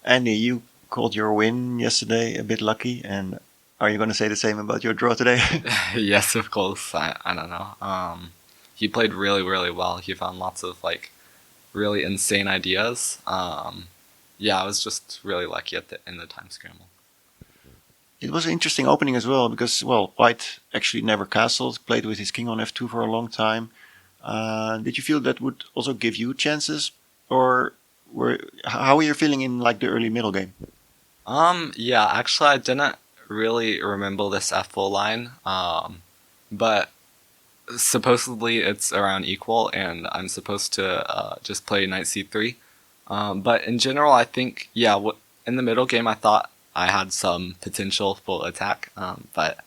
Andy, you called your win yesterday a bit lucky, and are you going to say the same about your draw today? Yes, of course. I don't know. He played really, really well. He found lots of really insane ideas. Yeah, I was just really lucky in the time scramble. It was an interesting opening as well because, well, White actually never castled, played with his king on f2 for a long time. Did you feel that would also give you chances, or how were you feeling in like the early middle game? Yeah, actually, I didn't really remember this F4 line. But supposedly it's around equal, and I'm supposed to just play knight c3. But in general, I think yeah, in the middle game, I thought I had some potential for attack. But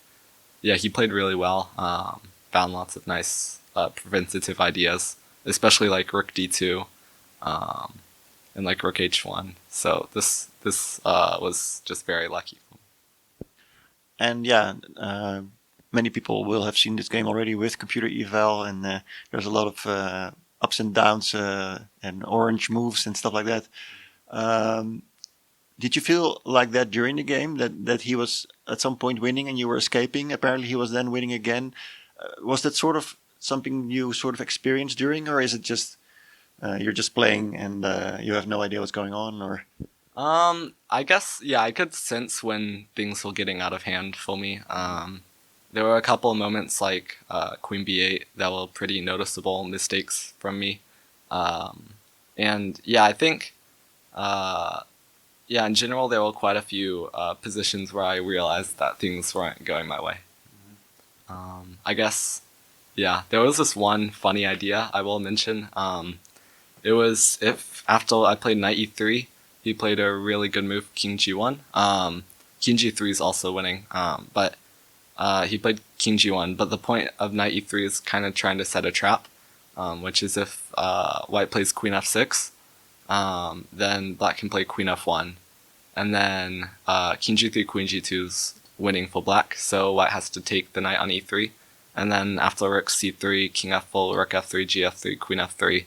yeah, he played really well. Found lots of nice preventative ideas, especially like rook d2, um, and like rook h1. So this was just very lucky. And yeah, many people will have seen this game already with computer eval, and there's a lot of ups and downs and orange moves and stuff like that. Um, did you feel like that during the game that he was at some point winning and you were escaping? Apparently, he was then winning again. Was that sort of something you sort of experienced during, or is it just you're just playing and you have no idea what's going on? Or I guess yeah, I could sense when things were getting out of hand for me. There were a couple of moments like Queen B8 that were pretty noticeable mistakes from me, and yeah, I think yeah, in general there were quite a few positions where I realized that things weren't going my way. I guess yeah, there was this one funny idea I will mention. It was if after I played knight e3, he played a really good move, king g1. King g3 is also winning, but he played king g1. But the point of knight e3 is kind of trying to set a trap, which is if white plays queen f6, then black can play queen f1, and then king g3, queen g2 is winning for black, so white has to take the knight on e3, and then after rook c3, king f4, rook f3, g f3, queen f3,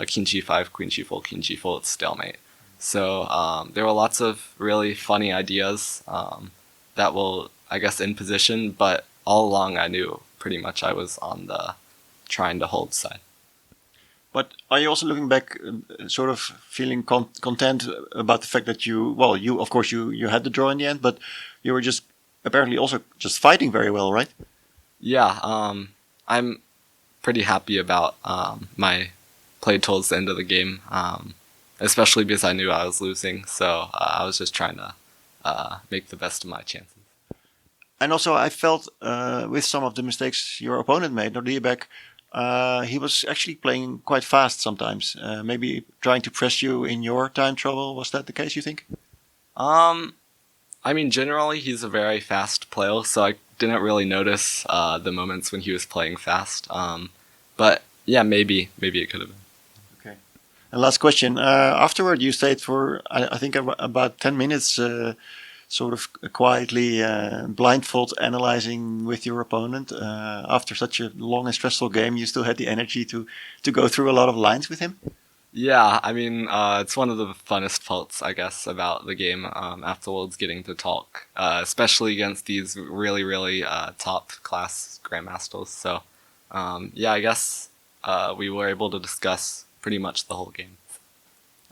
king g5, queen g4, king g4, it's stalemate. So there were lots of really funny ideas that were, I guess, in position, but all along I knew pretty much I was on the trying to hold side. but are you also looking back, sort of feeling content about the fact that you of course you had the draw in the end, but you were just apparently also just fighting very well, right? Yeah, I'm pretty happy about my play towards the end of the game, especially because I knew I was losing, so I was just trying to make the best of my chances. And also, I felt with some of the mistakes your opponent made, Nodirbek, he was actually playing quite fast sometimes. Maybe trying to press you in your time trouble. Was that the case, you think? Um, I mean, generally he's a very fast player, so I didn't really notice the moments when he was playing fast. But yeah, maybe it could have been. Okay. And last question. Afterward, you stayed for, I think, about 10 minutes, sort of quietly blindfold analyzing with your opponent. After such a long and stressful game, you still had the energy to go through a lot of lines with him? Yeah, I mean, it's one of the funnest parts, I guess, about the game. Afterwards, getting to talk, especially against these really, really top class grandmasters. So, yeah, I guess we were able to discuss pretty much the whole game.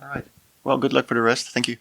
All right. Well, good luck for the rest. Thank you.